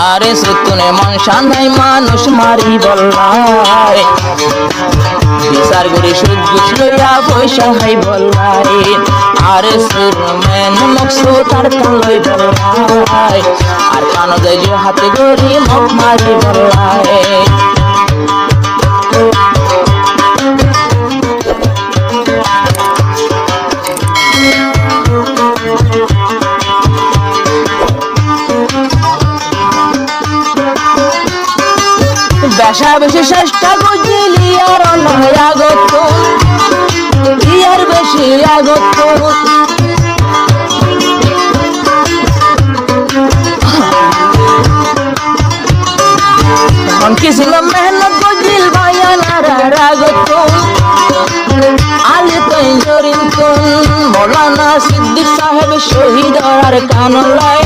আরে সুতনে মনসা নাই মানুষ মারি বললাই বিচার করি সুখ বুঝ লইয়া পয়সা হাই বললাই আরে সুরমেন মকসু তার কান লই বললাই আর কান যায় যে হাতে গড়ি মক মারি বললাই বেশা বেশি চেষ্টা করছিলি আর নয় আগত ইয়ার বেশি আগত কি ছিল মেহনত করছিল ভাইয়ানার আগত আলে তুই জরিন তুন মৌলানা সিদ্দিক সাহেব শহীদ আর কানলাই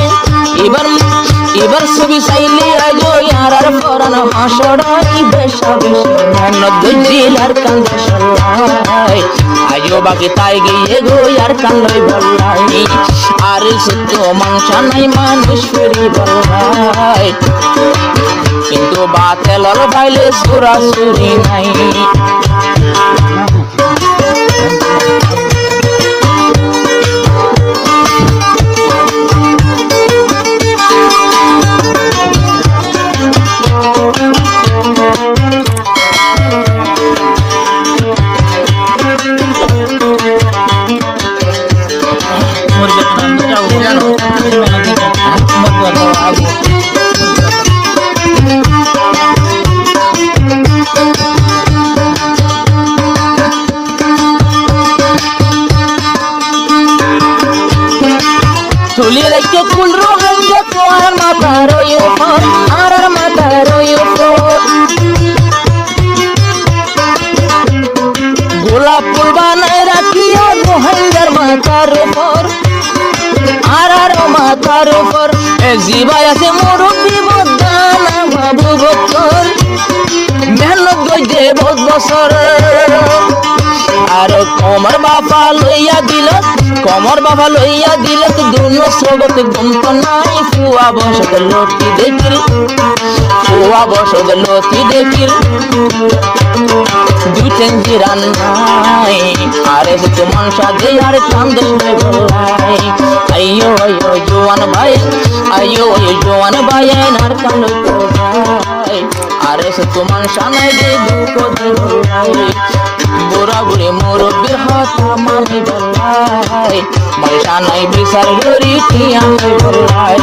এবার ছবি চাইলি আজো ইয়ার আর ফরান হাসড়াই বেশা বেশি মেহনত করছিল আর কান্দে সল্লাই আজো বাকি তাই গিয়ে গো ইয়ার কান্দই বললাই আর সত্য মাংসা নাই মানুষ ফেরি বললাই কিন্তু বাতে লল ভাইলে সুরাসুরি নাই তুলি রেখে কুল রোহাঙ্গে তোমার মাথার উপর আর মাথার উপর গোলাপ ফুল বানায় রাখিও রোহাঙ্গার মাথার উপর আর মাথার উপর জিবাই আছে মুরব্বী বদানা বাবু বছর মেহনত গইছে বহুত বছর আর কমর বাবা লইয়া দিল তো দুনো সবত গমত নাই ফুয়া বসত লতি দেখিল দুই টেঙ্গি রান্নাই আরে তো মনসা দে আর কান্দে বললাই আইয়ো জোয়ান ভাই আর কান্দ ভাই আরে তো মনসা নাই দে দুঃখ দে বললাই বুড়া বুড়ি মুরব্বীর হাতা মানি বললাই মনসা নাই বিচার করি টিয়া বললাই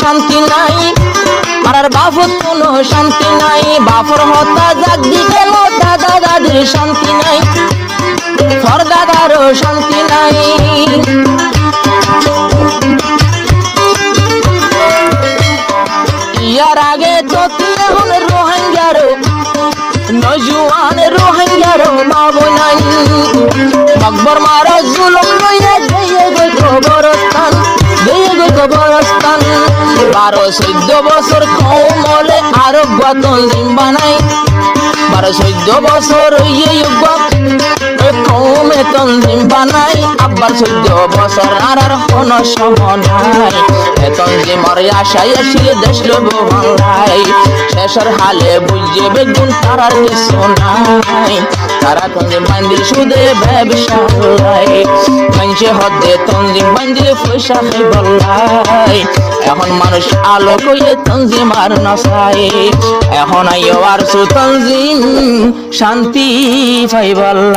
শান্তি নাই আর বাপর কোনো শান্তি নাই বাপর হতা জাগ দিকে দাদা দাদির শান্তি নাই ফর দাদারও শান্তি নাই ইয়ার আগে তো এখন রোহিঙ্গারও নজুয়ান রোহিঙ্গারও বাবু নাই আকবর মারা জুলুম লইয়া দিয়ে গই কবরস্থান 12-14 বছর কমলে আরো তনজিম বানাই 12-14 বছর কমে তনজিম বানাই আবার 14 বছর আর কোন সময় তনজিম আর আশায় আসিলে দেশ লোক বাংলায় শেষের হালে বুঝে বেগুন তারার কিছু নাই তারা তনজিম বান্দির সুদে ব্যবসা মানুষে হদে তনজিম বান্দিলে পয়সা খাই বললাই এখন মানুষ আলো কইলে তনজিম আর নসাই এখন আইও আর তনজিম শান্তি পাই বললাই।